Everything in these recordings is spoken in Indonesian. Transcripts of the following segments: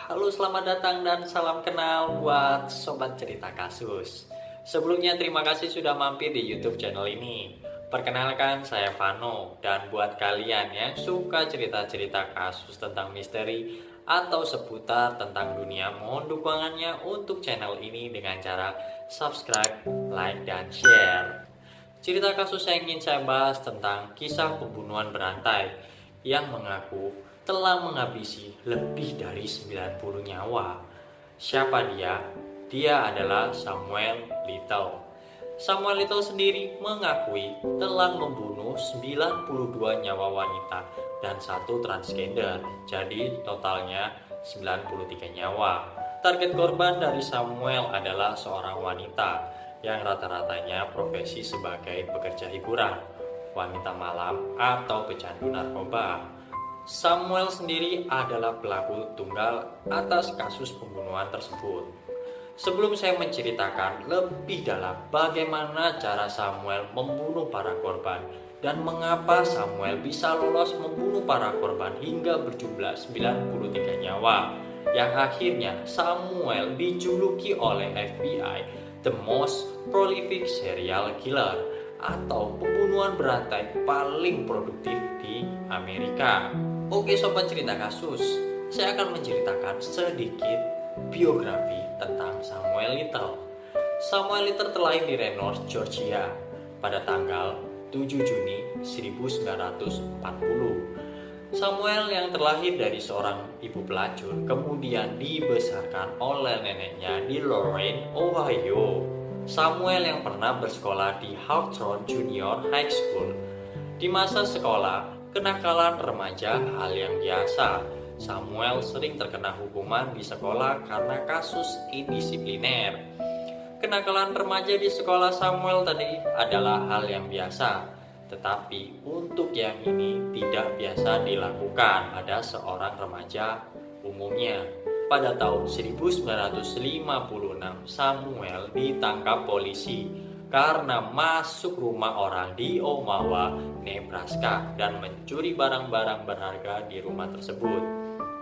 Halo, selamat datang dan salam kenal buat Sobat Cerita Kasus. Sebelumnya terima kasih sudah mampir di YouTube channel ini. Perkenalkan, saya Vano, dan buat kalian yang suka cerita-cerita kasus tentang misteri atau seputar tentang dunia, mohon dukungannya untuk channel ini dengan cara subscribe, like, dan share. Cerita kasus yang ingin saya bahas tentang kisah pembunuhan berantai yang mengaku telah menghabisi lebih dari 90 nyawa. Siapa dia? Dia adalah Samuel Little. Samuel Little sendiri mengakui telah membunuh 92 nyawa wanita dan satu transgender. Jadi totalnya 93 nyawa. Target korban dari Samuel adalah seorang wanita yang rata-ratanya profesi sebagai pekerja hiburan, wanita malam, atau pecandu narkoba. Samuel sendiri adalah pelaku tunggal atas kasus pembunuhan tersebut. Sebelum saya menceritakan lebih dalam bagaimana cara Samuel membunuh para korban dan mengapa Samuel bisa lolos membunuh para korban hingga berjumlah 93 nyawa, yang akhirnya Samuel dijuluki oleh FBI the most prolific serial killer atau pembunuhan berantai paling produktif di Amerika. Oke sobat cerita kasus, saya akan menceritakan sedikit biografi tentang Samuel Little. Samuel Little terlahir di Reynolds, Georgia pada tanggal 7 Juni 1940. Samuel yang terlahir dari seorang ibu pelacur kemudian dibesarkan oleh neneknya di Lorain, Ohio. Samuel yang pernah bersekolah di Hawthorne Junior High School. Di masa sekolah, kenakalan remaja hal yang biasa. Samuel sering terkena hukuman di sekolah karena kasus indisipliner. Kenakalan remaja di sekolah Samuel tadi adalah hal yang biasa. Tetapi untuk yang ini tidak biasa dilakukan pada seorang remaja umumnya. Pada tahun 1956, Samuel ditangkap polisi karena masuk rumah orang di Omaha, Nebraska dan mencuri barang-barang berharga di rumah tersebut.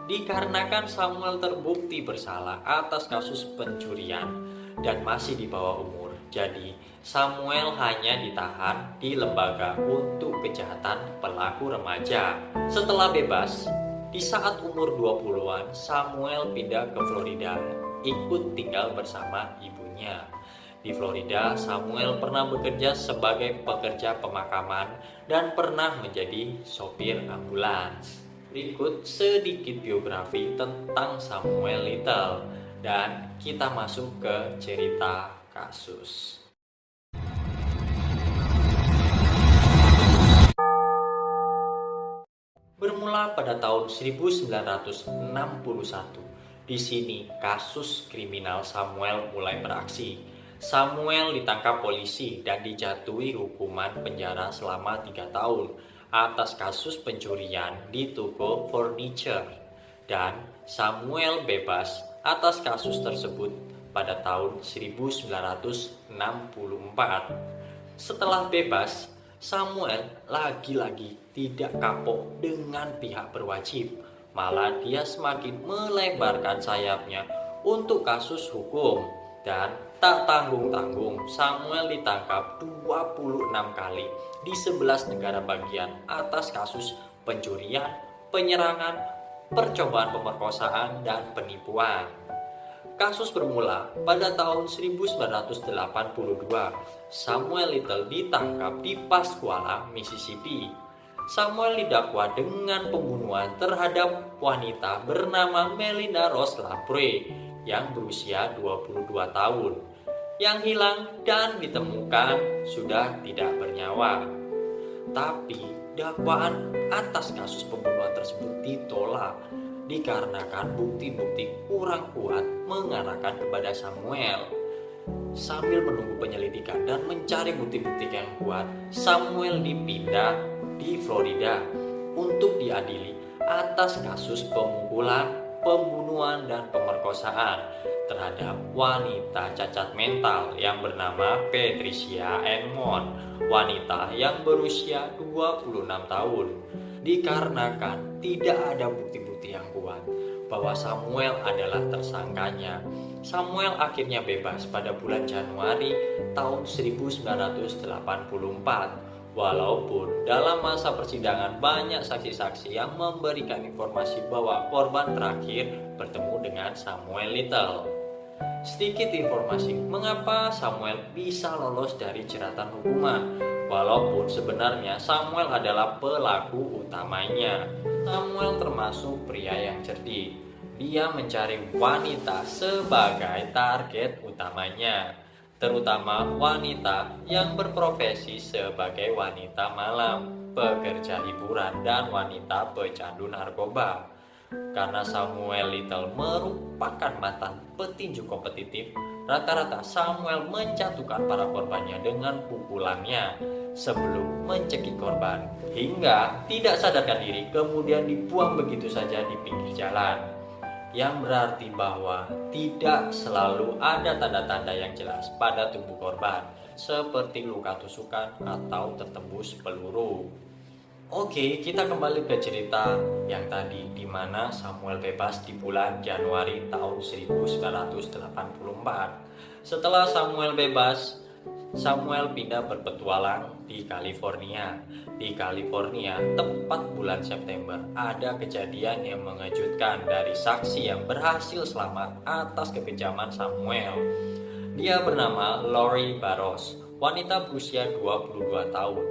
Dikarenakan Samuel terbukti bersalah atas kasus pencurian dan masih di bawah umur, jadi Samuel hanya ditahan di lembaga untuk kejahatan pelaku remaja. Setelah bebas, di saat umur 20-an, Samuel pindah ke Florida, ikut tinggal bersama ibunya. Di Florida, Samuel pernah bekerja sebagai pekerja pemakaman dan pernah menjadi sopir ambulans. Berikut sedikit biografi tentang Samuel Little dan kita masuk ke cerita kasus. Bermula pada tahun 1961, di sini kasus kriminal Samuel mulai beraksi. Samuel ditangkap polisi dan dijatuhi hukuman penjara selama 3 tahun atas kasus pencurian di toko furniture. Dan Samuel bebas atas kasus tersebut pada tahun 1964. Setelah bebas, Samuel lagi-lagi tidak kapok dengan pihak berwajib. Malah dia semakin melebarkan sayapnya untuk kasus hukum. Dan tak tanggung-tanggung, Samuel ditangkap 26 kali di 11 negara bagian atas kasus pencurian, penyerangan, percobaan pemerkosaan, dan penipuan. Kasus bermula pada tahun 1982. Samuel Little ditangkap di Pascuala, Mississippi. Samuel didakwa dengan pembunuhan terhadap wanita bernama Melinda Rose Lapre yang berusia 22 tahun, yang hilang dan ditemukan sudah tidak bernyawa. Tapi dakwaan atas kasus pembunuhan tersebut ditolak dikarenakan bukti-bukti kurang kuat mengarahkan kepada Samuel. Sambil menunggu penyelidikan dan mencari bukti-bukti yang kuat, Samuel dipindah di Florida untuk diadili atas kasus pemukulan, pembunuhan, dan pemerkosaan terhadap wanita cacat mental yang bernama Patricia Enmon, wanita yang berusia 26 tahun. Dikarenakan tidak ada bukti-bukti yang kuat, bahwa Samuel adalah tersangkanya. Samuel akhirnya bebas pada bulan Januari tahun 1984. Walaupun dalam masa persidangan banyak saksi-saksi yang memberikan informasi bahwa korban terakhir bertemu dengan Samuel Little. Sedikit informasi mengapa Samuel bisa lolos dari jeratan hukuman. Walaupun sebenarnya Samuel adalah pelaku utamanya. Samuel termasuk pria yang cerdik. Dia mencari wanita sebagai target utamanya, terutama wanita yang berprofesi sebagai wanita malam, pekerja hiburan, dan wanita pecandu narkoba. Karena Samuel Little merupakan mantan petinju kompetitif, rata-rata Samuel menjatuhkan para korbannya dengan pukulannya sebelum mencekik korban hingga tidak sadarkan diri, kemudian dibuang begitu saja di pinggir jalan. Yang berarti bahwa tidak selalu ada tanda-tanda yang jelas pada tubuh korban, seperti luka tusukan atau tertembus peluru. Oke, kita kembali ke cerita yang tadi, di mana Samuel bebas di bulan Januari tahun 1984. Setelah Samuel bebas, Samuel pindah berpetualang di California. Di California, tepat bulan September, ada kejadian yang mengejutkan dari saksi yang berhasil selamat atas kekejaman Samuel. Dia bernama Lori Barros, wanita berusia 22 tahun,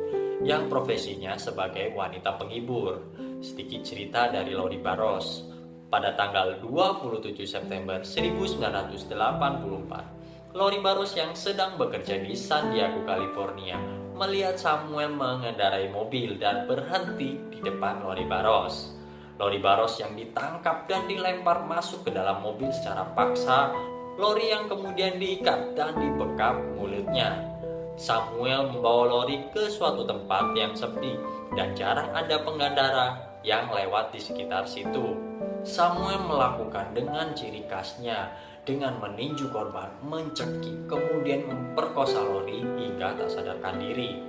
yang profesinya sebagai wanita penghibur. Sedikit cerita dari Lori Barros. Pada tanggal 27 September 1984, Lori Barros yang sedang bekerja di San Diego, California, melihat Samuel mengendarai mobil dan berhenti di depan Lori Barros. Lori Barros yang ditangkap dan dilempar masuk ke dalam mobil secara paksa. Lori yang kemudian diikat dan dibekap mulutnya. Samuel membawa Lori ke suatu tempat yang sepi dan jarang ada pengendara yang lewat di sekitar situ. Samuel melakukan dengan ciri khasnya, dengan meninju korban, mencekik, kemudian memperkosa Lori hingga tak sadarkan diri.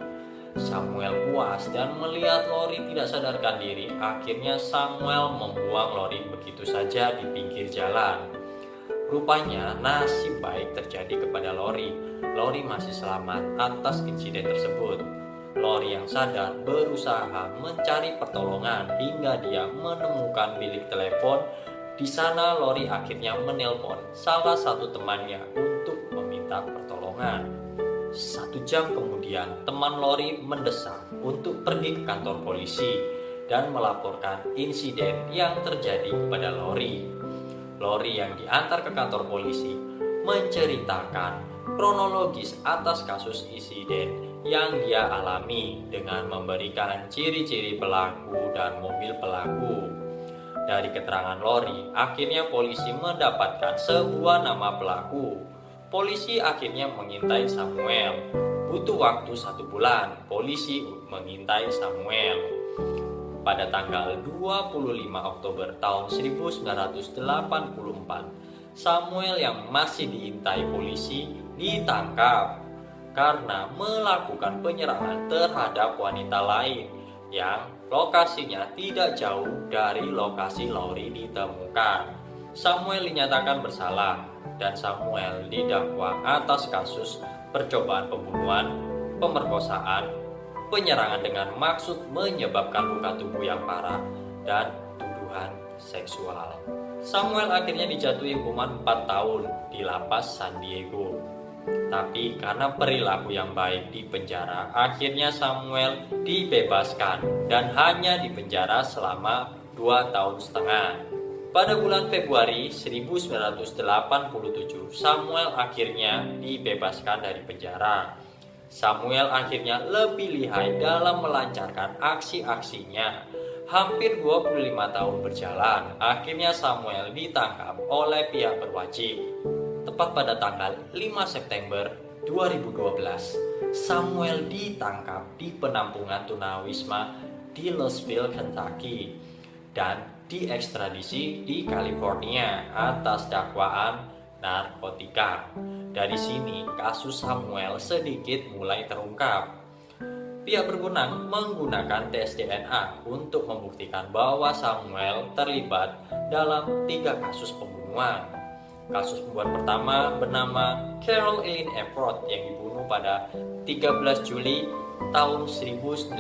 Samuel puas dan melihat Lori tidak sadarkan diri. Akhirnya Samuel membuang Lori begitu saja di pinggir jalan. Rupanya nasib baik terjadi kepada Lori. Lori masih selamat atas insiden tersebut. Lori yang sadar berusaha mencari pertolongan hingga dia menemukan bilik telepon. Di sana Lori akhirnya menelpon salah satu temannya untuk meminta pertolongan. 1 jam kemudian teman Lori mendesak untuk pergi ke kantor polisi dan melaporkan insiden yang terjadi kepada Lori. Lori yang diantar ke kantor polisi menceritakan kronologis atas kasus insiden yang dia alami dengan memberikan ciri-ciri pelaku dan mobil pelaku. Dari keterangan Lori, akhirnya polisi mendapatkan sebuah nama pelaku. Polisi akhirnya mengintai Samuel. Butuh waktu 1 bulan, polisi mengintai Samuel. Pada tanggal 25 Oktober tahun 1984, Samuel yang masih diintai polisi ditangkap karena melakukan penyerangan terhadap wanita lain yang lokasinya tidak jauh dari lokasi Lori ditemukan. Samuel dinyatakan bersalah dan Samuel didakwa atas kasus percobaan pembunuhan, pemerkosaan, penyerangan dengan maksud menyebabkan luka tubuh yang parah, dan tuduhan seksual. Samuel akhirnya dijatuhi hukuman 4 tahun di lapas San Diego. Tapi karena perilaku yang baik di penjara, akhirnya Samuel dibebaskan dan hanya dipenjara selama 2,5 tahun. Pada bulan Februari 1987, Samuel akhirnya dibebaskan dari penjara. Samuel akhirnya lebih lihai dalam melancarkan aksi-aksinya. Hampir 25 tahun berjalan, akhirnya Samuel ditangkap oleh pihak berwajib. Tepat pada tanggal 5 September 2012, Samuel ditangkap di penampungan tunawisma di Louisville, Kentucky, dan diekstradisi di California atas dakwaan narkotika. Dari sini kasus Samuel sedikit mulai terungkap. Pihak berwenang menggunakan tes DNA untuk membuktikan bahwa Samuel terlibat dalam 3 kasus pembunuhan. Kasus pembunuhan pertama bernama Carol Eileen Everett yang dibunuh pada 13 Juli tahun 1987.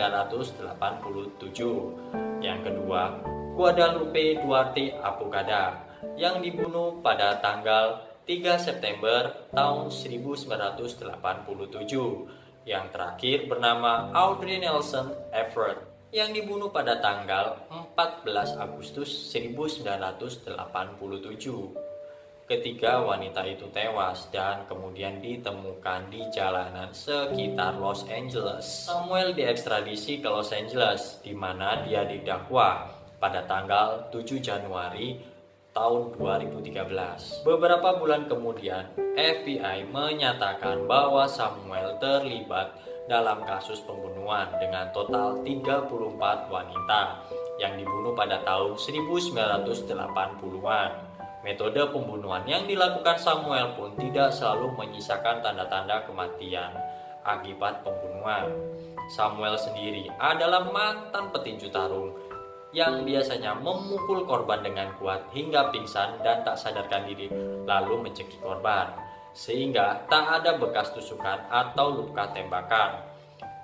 Yang kedua, Guadalupe Duarte Apodaca yang dibunuh pada tanggal 3 September tahun 1987. Yang terakhir bernama Audrey Nelson Everett yang dibunuh pada tanggal 14 Agustus 1987. Ketiga wanita itu tewas dan kemudian ditemukan di jalanan sekitar Los Angeles. Samuel diekstradisi ke Los Angeles, di mana dia didakwa pada tanggal 7 Januari tahun 2013. Beberapa bulan kemudian, FBI menyatakan bahwa Samuel terlibat dalam kasus pembunuhan dengan total 34 wanita yang dibunuh pada tahun 1980-an. Metode pembunuhan yang dilakukan Samuel pun tidak selalu menyisakan tanda-tanda kematian akibat pembunuhan. Samuel sendiri adalah mantan petinju tarung yang biasanya memukul korban dengan kuat hingga pingsan dan tak sadarkan diri, lalu mencekik korban, sehingga tak ada bekas tusukan atau luka tembakan.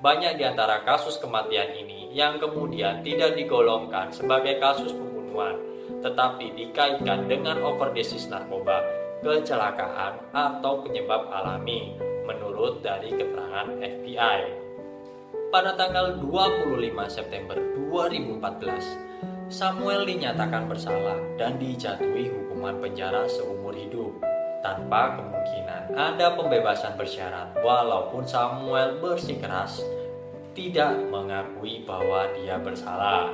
Banyak di antara kasus kematian ini yang kemudian tidak digolongkan sebagai kasus pembunuhan, tetapi dikaitkan dengan overdosis narkoba, kecelakaan, atau penyebab alami, menurut dari keterangan FBI. Pada tanggal 25 September 2014, Samuel dinyatakan bersalah dan dijatuhi hukuman penjara seumur hidup tanpa kemungkinan ada pembebasan bersyarat, walaupun Samuel bersikeras tidak mengakui bahwa dia bersalah.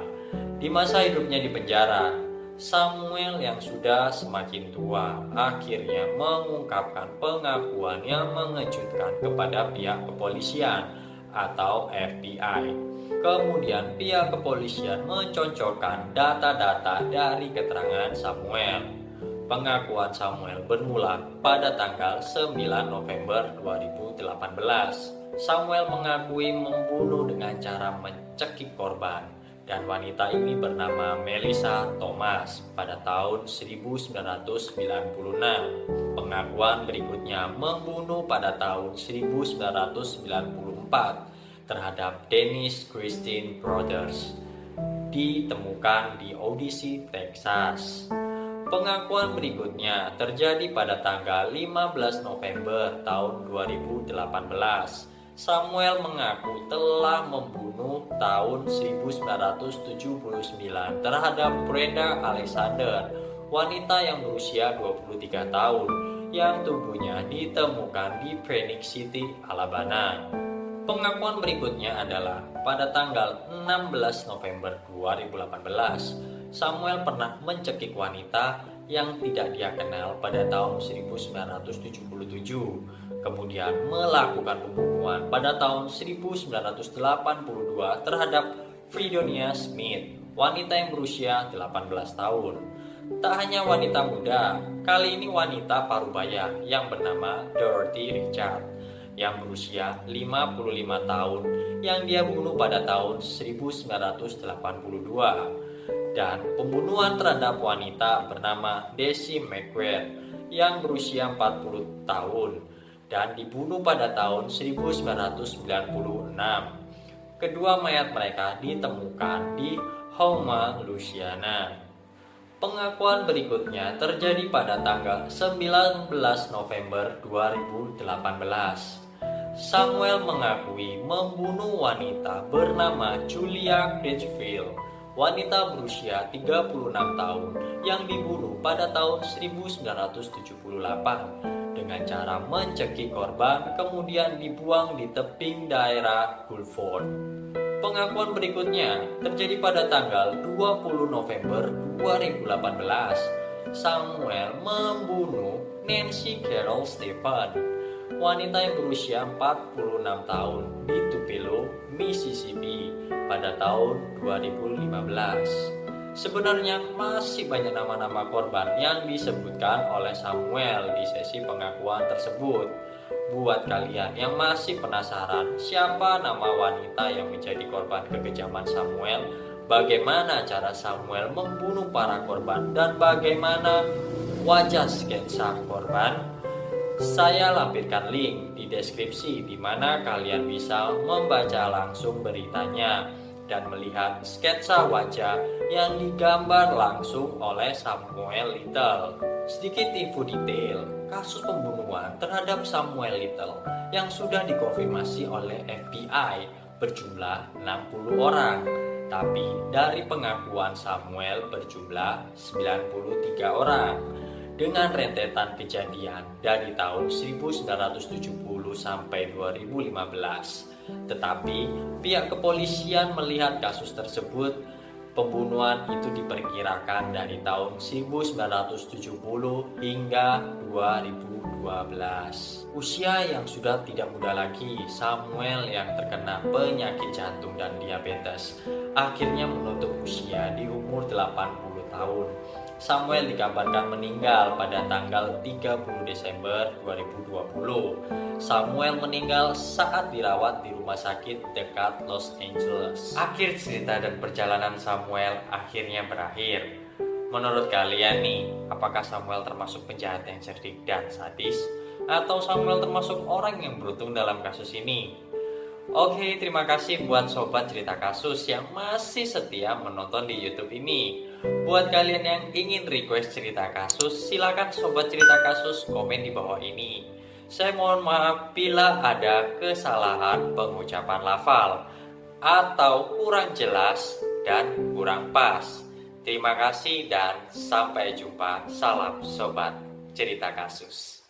Di masa hidupnya di penjara, Samuel yang sudah semakin tua akhirnya mengungkapkan pengakuan yang mengejutkan kepada pihak kepolisian atau FBI. Kemudian pihak kepolisian mencocokkan data-data dari keterangan Samuel. Pengakuan Samuel bermula pada tanggal 9 November 2018. Samuel mengakui membunuh dengan cara mencekik korban, dan wanita ini bernama Melissa Thomas pada tahun 1996. Pengakuan berikutnya membunuh pada tahun 1994 terhadap Dennis Christine Brothers, ditemukan di Odyssey, Texas. Pengakuan berikutnya terjadi pada tanggal 15 November tahun 2018. Samuel mengaku telah membunuh tahun 1979 terhadap Brenda Alexander, wanita yang berusia 23 tahun yang tubuhnya ditemukan di Phoenix City, Alabama. Pengakuan berikutnya adalah pada tanggal 16 November 2018, Samuel pernah mencekik wanita yang tidak dia kenal pada tahun 1977, kemudian melakukan pembunuhan pada tahun 1982 terhadap Fredonia Smith, wanita yang berusia 18 tahun. Tak hanya wanita muda, kali ini wanita parubaya yang bernama Dorothy Richard yang berusia 55 tahun yang dia bunuh pada tahun 1982, dan pembunuhan terhadap wanita bernama Daisy McQuaid yang berusia 40 tahun dan dibunuh pada tahun 1996. Kedua mayat mereka ditemukan di Houma, Louisiana. Pengakuan berikutnya terjadi pada tanggal 19 November 2018. Samuel mengakui membunuh wanita bernama Julia Critchfield, wanita berusia 36 tahun yang dibunuh pada tahun 1978 dengan cara mencekik korban kemudian dibuang di tebing daerah Guilford. Pengakuan berikutnya terjadi pada tanggal 20 November 2018. Samuel membunuh Nancy Carol Stephen, wanita yang berusia 46 tahun di Tupelo, Mississippi pada tahun 2015. Sebenarnya masih banyak nama-nama korban yang disebutkan oleh Samuel di sesi pengakuan tersebut. Buat kalian yang masih penasaran siapa nama wanita yang menjadi korban kekejaman Samuel, bagaimana cara Samuel membunuh para korban, dan bagaimana wajah sketsa korban, saya lampirkan link di deskripsi di mana kalian bisa membaca langsung beritanya dan melihat sketsa wajah yang digambar langsung oleh Samuel Little. Sedikit info detail kasus pembunuhan terhadap Samuel Little yang sudah dikonfirmasi oleh FBI berjumlah 60 orang. Tapi dari pengakuan Samuel berjumlah 93 orang. Dengan rentetan kejadian dari tahun 1970 sampai 2015. Tetapi pihak kepolisian melihat kasus tersebut, pembunuhan itu diperkirakan dari tahun 1970 hingga 2012. Usia yang sudah tidak muda lagi, Samuel yang terkena penyakit jantung dan diabetes akhirnya menutup usia di umur 80 tahun. Samuel dikabarkan meninggal pada tanggal 30 Desember 2020. Samuel meninggal saat dirawat di rumah sakit dekat Los Angeles. Akhir cerita dan perjalanan Samuel akhirnya berakhir. Menurut kalian nih, apakah Samuel termasuk penjahat yang cerdik dan sadis? Atau Samuel termasuk orang yang beruntung dalam kasus ini? Oke, terima kasih buat sobat cerita kasus yang masih setia menonton di YouTube ini. Buat kalian yang ingin request cerita kasus, silakan sobat cerita kasus komen di bawah ini. Saya mohon maaf bila ada kesalahan pengucapan lafal atau kurang jelas dan kurang pas. Terima kasih dan sampai jumpa. Salam sobat cerita kasus.